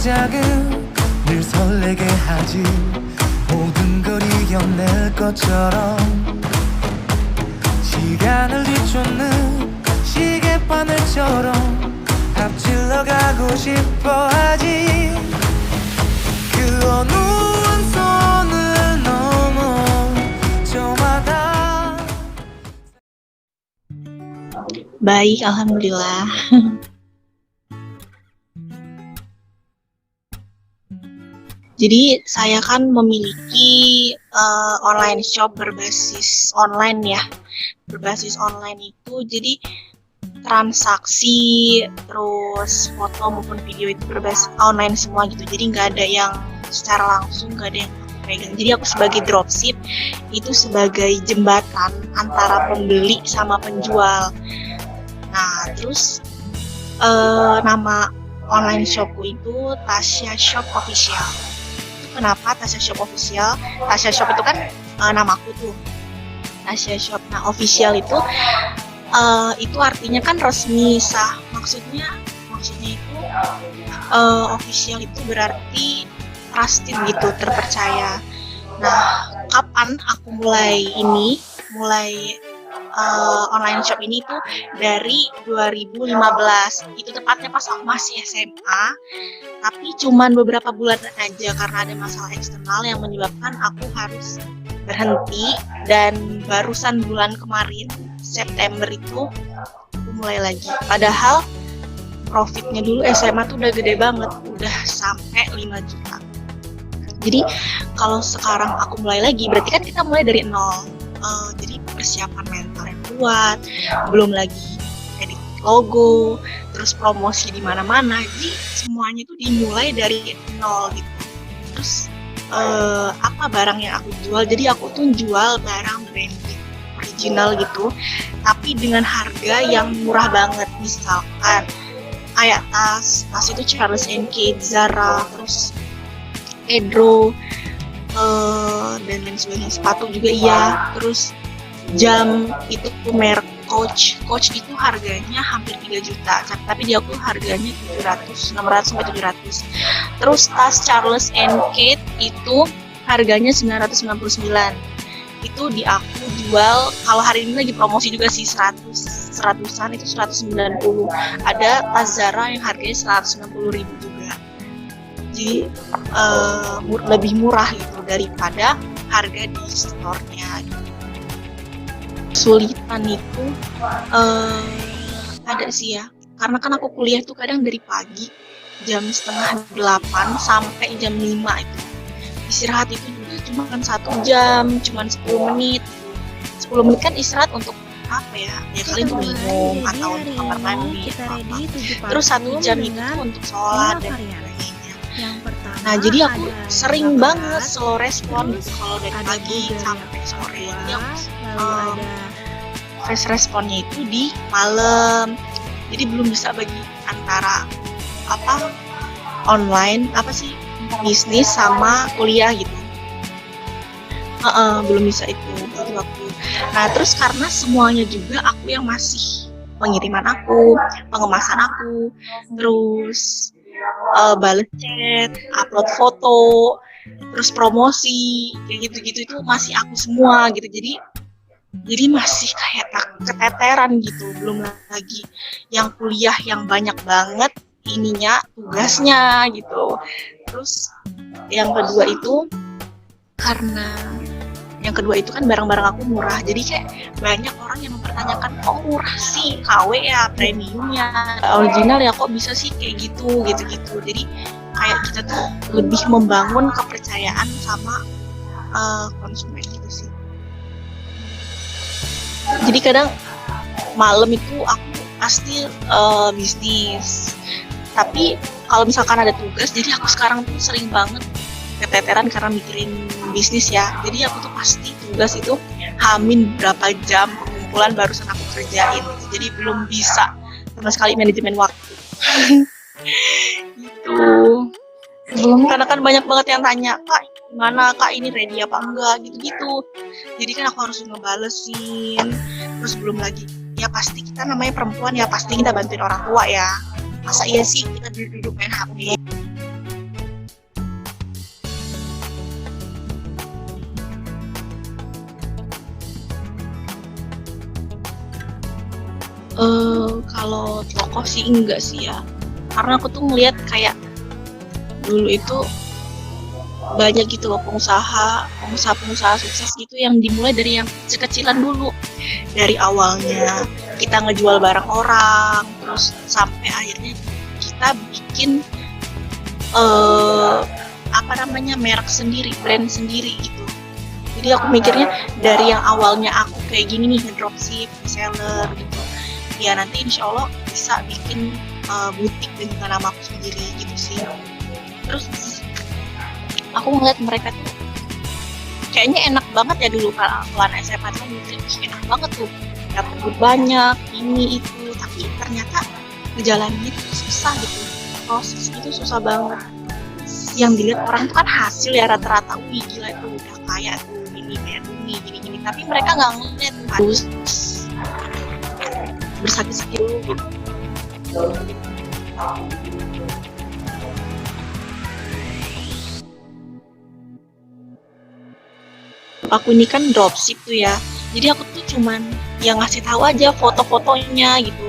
시작은 늘 설레게 하지 모든 걸 이겨낼 것처럼 시간을 뒤쫓는 시계바늘처럼 앞질러 가고 싶어 하지 그 어느 한 선을 넘어 저마다. Baik, alhamdulillah. Jadi saya kan memiliki online shop berbasis online ya. Berbasis online itu jadi transaksi terus foto maupun video itu berbasis online semua gitu. Jadi nggak ada yang secara langsung, nggak ada yang aku pegang. Jadi aku sebagai dropship itu sebagai jembatan antara pembeli sama penjual. Nah terus nama online shopku itu Tasya Shop Official. Kenapa Tasya Shop Official? Tasya Shop itu kan namaku tuh, Tasya Shop. Nah official itu artinya kan resmi, sah. Maksudnya itu official itu berarti trusted gitu, terpercaya. Nah kapan aku mulai online shop ini tuh dari 2015. Itu tepatnya pas aku masih SMA, tapi cuman beberapa bulan aja karena ada masalah eksternal yang menyebabkan aku harus berhenti, dan barusan bulan kemarin September itu aku mulai lagi. Padahal profitnya dulu SMA tuh udah gede banget, udah sampai 5 juta. Jadi kalau sekarang aku mulai lagi berarti kan kita mulai dari nol. Jadi persiapan mental yang kuat, belum lagi edit logo, terus promosi di mana-mana. Jadi semuanya itu dimulai dari nol gitu. Terus apa barang yang aku jual? Jadi aku tuh jual barang branded, original gitu, tapi dengan harga yang murah banget. Misalkan kayak tas itu Charles & Kate, Zara, terus Pedro, dan lain sebagainya. Sepatu juga iya, terus jam itu merek Coach itu harganya hampir 3 juta, tapi di aku harganya 600 sampai 700. Terus tas Charles & Kate itu harganya 999. Itu di aku jual, kalau hari ini lagi promosi juga sih, 100-an itu 190. Ada tas Zara yang harganya 190.000 juga. Jadi lebih murah gitu daripada harga di store-nya gitu. Kesulitan itu ada sih ya, karena kan aku kuliah tuh kadang dari pagi jam 7:30 sampai jam 5 itu. Istirahat itu juga cuma kan 1 jam, cuma 10 menit. 10 menit kan istirahat untuk apa ya? Ya kali untuk minum atau untuk kamar mandi atau apa. Terus 1 jam itu untuk sholat dan sebagainya. Nah jadi aku sering banget slow respon gitu kalau dari pagi sampai sore. Jadi aku fast responnya itu di malam. Jadi belum bisa bagi antara online bisnis sama kuliah gitu. Belum bisa itu waktu. Nah terus karena semuanya juga aku yang masih pengiriman aku, pengemasan aku, terus bales chat, upload foto, terus promosi, kayak gitu-gitu itu masih aku semua gitu. Jadi masih kayak keteteran gitu. Belum lagi yang kuliah yang banyak banget tugasnya gitu. Terus yang kedua itu kan barang-barang aku murah. Jadi kayak banyak orang yang mempertanyakan, kok murah sih, KW ya, premiumnya, original ya, kok bisa sih kayak gitu. Jadi kayak kita tuh lebih membangun kepercayaan sama konsumen gitu sih. Jadi kadang malam itu aku pasti bisnis. Tapi kalau misalkan ada tugas, jadi aku sekarang tuh sering banget keteteran karena mikirin bisnis ya. Jadi aku tuh pasti tugas itu hamin berapa jam pengumpulan barusan aku kerjain. Jadi belum bisa sama sekali manajemen waktu. Gitu. Karena kan banyak banget yang tanya, Kak, gimana Kak ini ready apa enggak gitu-gitu. Jadi kan aku harus ngebalesin. Terus belum lagi, ya pasti kita namanya perempuan ya pasti kita bantuin orang tua ya. Masa iya sih kita duduk main HP. Kalau tokoh sih enggak sih ya, karena aku tuh ngeliat kayak dulu itu banyak gitu loh pengusaha sukses gitu yang dimulai dari yang kecil-kecilan dulu, dari awalnya kita ngejual barang orang, terus sampai akhirnya kita bikin merek sendiri, brand sendiri gitu. Jadi aku mikirnya dari yang awalnya aku kayak gini nih, ngedropship, reseller gitu, ya nanti insya Allah bisa bikin butik dengan nama aku sendiri gitu sih. Terus aku ngeliat mereka tuh kayaknya enak banget ya dulu kalau SMA tuh mikir enak banget tuh, dapat duit banyak ini itu, tapi ternyata ngejalaninnya itu susah gitu, proses itu susah banget. Yang dilihat orang tuh kan hasil ya rata-rata, wih gila itu udah kaya tuh, ini kayak gini, tapi mereka nggak ngeliat harus bersakit-sakit dulu gitu. Aku ini kan dropship tuh ya, jadi aku tuh cuman yang ngasih tahu aja foto-fotonya gitu,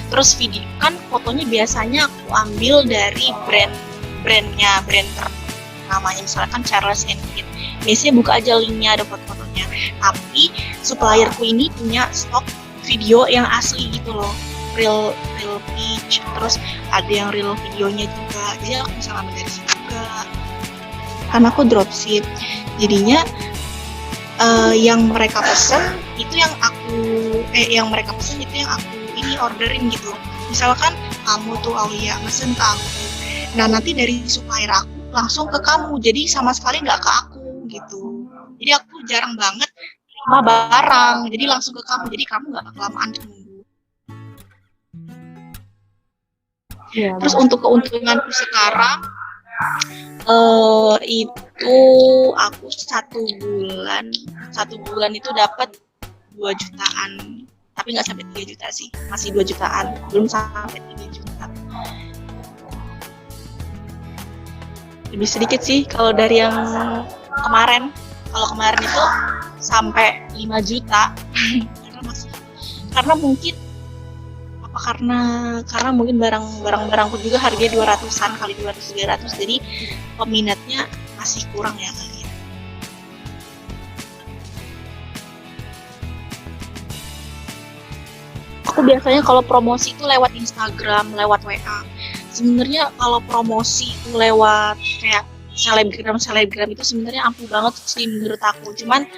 terus video kan fotonya biasanya aku ambil dari brand namanya misalkan Charles and Kit, biasanya buka aja linknya, ada foto-fotonya, tapi supplierku ini punya stok video yang asli gitu loh, real pitch, terus ada yang real videonya juga, jadi aku bisa ambil dari situ juga. Karena aku dropship, jadinya yang mereka pesen itu yang aku ini orderin gitu. Misalkan kamu tuh Aulia pesen ke aku, nah nanti dari supplier aku langsung ke kamu, jadi sama sekali nggak ke aku gitu. Jadi aku jarang banget terima barang, jadi langsung ke kamu, jadi kamu nggak kelamaan tunggu. Ya, terus untuk keuntunganku sekarang itu aku satu bulan itu dapat 2 jutaan, tapi nggak sampai 3 juta sih, masih 2 jutaan, belum sampai 3 juta. Lebih sedikit sih kalau dari yang kemarin. Kalau kemarin itu sampai 5 juta karena mungkin barang-barangku juga harganya 200-an kali 200-300, jadi peminatnya masih kurang ya kali ya. Aku biasanya kalau promosi itu lewat Instagram, lewat WA. Sebenarnya kalau promosi itu lewat kayak selebgram itu sebenarnya ampuh banget sih menurut aku. Cuman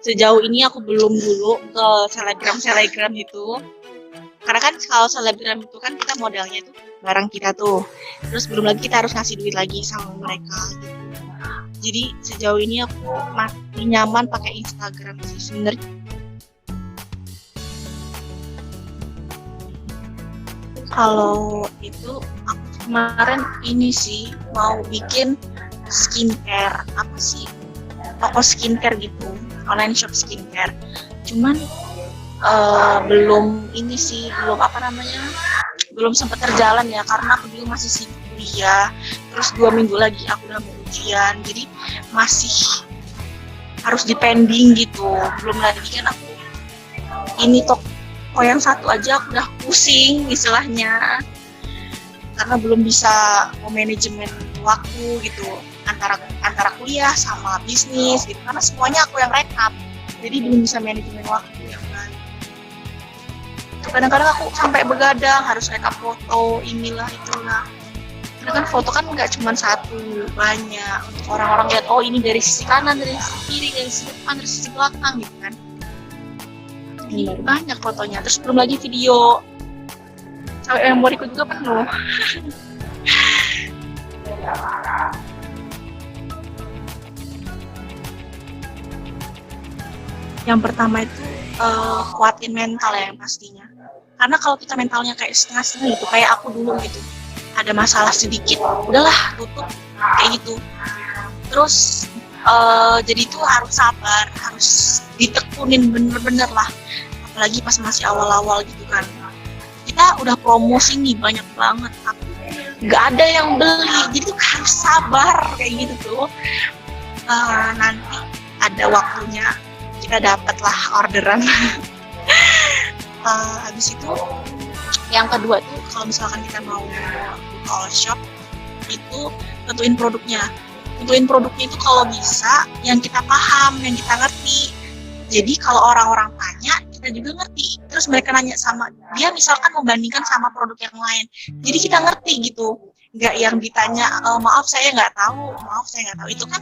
sejauh ini aku belum dulu ke selebgram itu. Karena kan kalau selebgram itu kan kita modalnya itu barang kita tuh, terus belum lagi kita harus ngasih duit lagi sama mereka gitu. Jadi sejauh ini aku masih nyaman pakai Instagram sih sebenarnya. Kalau itu aku kemarin ini sih mau bikin skincare, toko skincare gitu, online shop skincare. Cuman belum sempat terjalan ya, karena aku dulu masih sibuk kuliah, terus 2 minggu lagi aku udah mau ujian, jadi masih harus dipending gitu. Belum lagi kan aku ini toko yang satu aja aku udah pusing istilahnya, karena belum bisa memanajemen waktu gitu antara kuliah sama bisnis gitu, karena semuanya aku yang rekap, jadi belum bisa manajemen waktu yang baik. Kadang-kadang aku sampai begadang, harus rekap foto, inilah itulah. Karena kan foto kan nggak cuma satu, banyak. Untuk orang-orang lihat, oh ini dari sisi kanan, dari sisi kiri, dari sisi depan, dari sisi belakang gitu kan. Jadi banyak fotonya, terus belum lagi video. Sampai memoriku juga penuh. Yang pertama itu kuatin mental ya pastinya. Karena kalau kita mentalnya kayak setengah-setengah gitu, kayak aku dulu gitu, ada masalah sedikit, udahlah tutup kayak gitu. Terus jadi itu harus sabar, harus ditekunin bener-bener lah. Apalagi pas masih awal-awal gitu kan. Kita udah promosi nih banyak banget, tapi nggak ada yang beli, jadi tuh harus sabar kayak gitu tuh. Nanti ada waktunya kita dapat lah orderan. Habis itu Yang kedua tuh kalau misalkan kita mau buka all shop itu tentuin produknya. Tentuin produknya itu kalau bisa yang kita paham, yang kita ngerti. Jadi kalau orang-orang tanya, kita juga ngerti. Terus mereka nanya sama dia, misalkan membandingkan sama produk yang lain. Jadi kita ngerti gitu. Nggak yang ditanya, maaf saya nggak tahu, maaf saya nggak tahu. Itu kan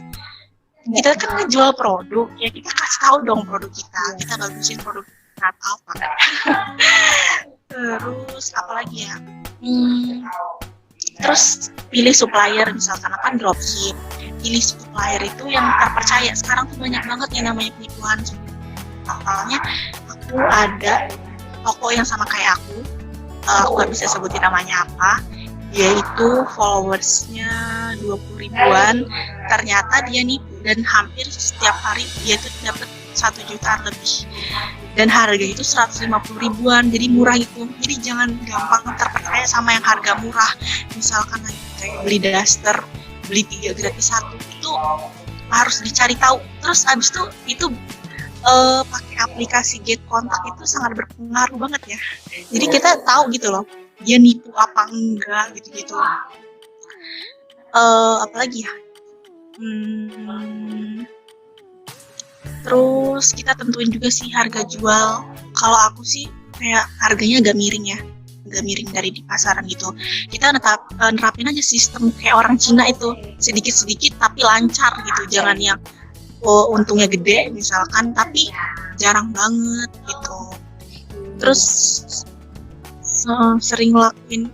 kita kan ngejual produk, ya kita kasih tahu dong produk kita bagusin produk kita apa kan. Terus apalagi ya? Terus pilih supplier, misalkan akan dropship. Pilih supplier itu yang terpercaya. Sekarang tuh banyak banget yang namanya penipuan. Awalnya aku ada toko yang sama kayak aku nggak bisa sebutin namanya apa, yaitu followersnya 20 ribuan, ternyata dia nipu dan hampir setiap hari dia tuh dapat 1 juta lebih, dan harga itu 150 ribuan, jadi murah itu. Jadi jangan gampang terpercaya sama yang harga murah. Misalkan kayak beli daster, beli 3 gratis 1, itu harus dicari tahu. Terus abis itu pakai aplikasi Get Kontak itu sangat berpengaruh banget ya. Jadi kita tahu gitu loh, dia nipu apa enggak gitu-gitu. Apalagi ya? Terus kita tentuin juga sih harga jual. Kalau aku sih kayak harganya agak miring ya, agak miring dari di pasaran gitu. Kita nerapin aja sistem kayak orang Cina itu, sedikit-sedikit tapi lancar gitu. Jangan yang untungnya gede misalkan tapi jarang banget gitu. Terus sering lakuin,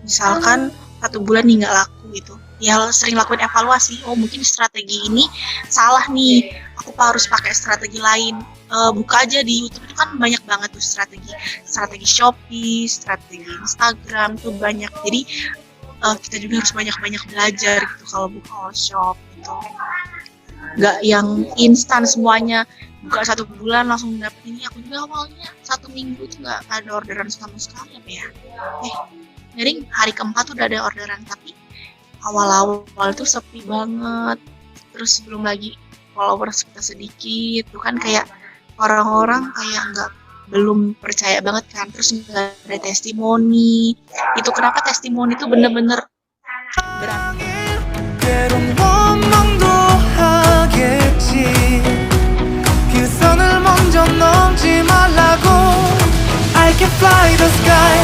misalkan 1 bulan nih nggak laku gitu, ya sering lakuin evaluasi. Oh mungkin strategi ini salah nih, aku harus pakai strategi lain. Buka aja di YouTube, itu kan banyak banget tuh strategi Shopee, strategi Instagram tuh banyak. Jadi kita juga harus banyak belajar gitu kalau buka all shop gitu. Nggak yang instan semuanya, buka 1 bulan langsung dapet ini. Aku juga awalnya 1 minggu itu nggak ada orderan sama sekali ya. Jadi hari keempat tuh udah ada orderan, tapi awal-awal tuh sepi banget. Terus belum lagi followers kita sedikit, tuh kan kayak orang-orang kayak belum percaya banget kan. Terus nggak ada testimoni. Itu kenapa testimoni tuh bener-bener berarti. 때론 원망도 하겠지. 그 선을 먼저 넘지 말라고. I can fly the sky.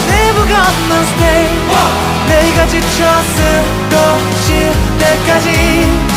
Never gonna stay. 내가 지쳐 쓰러질 때까지.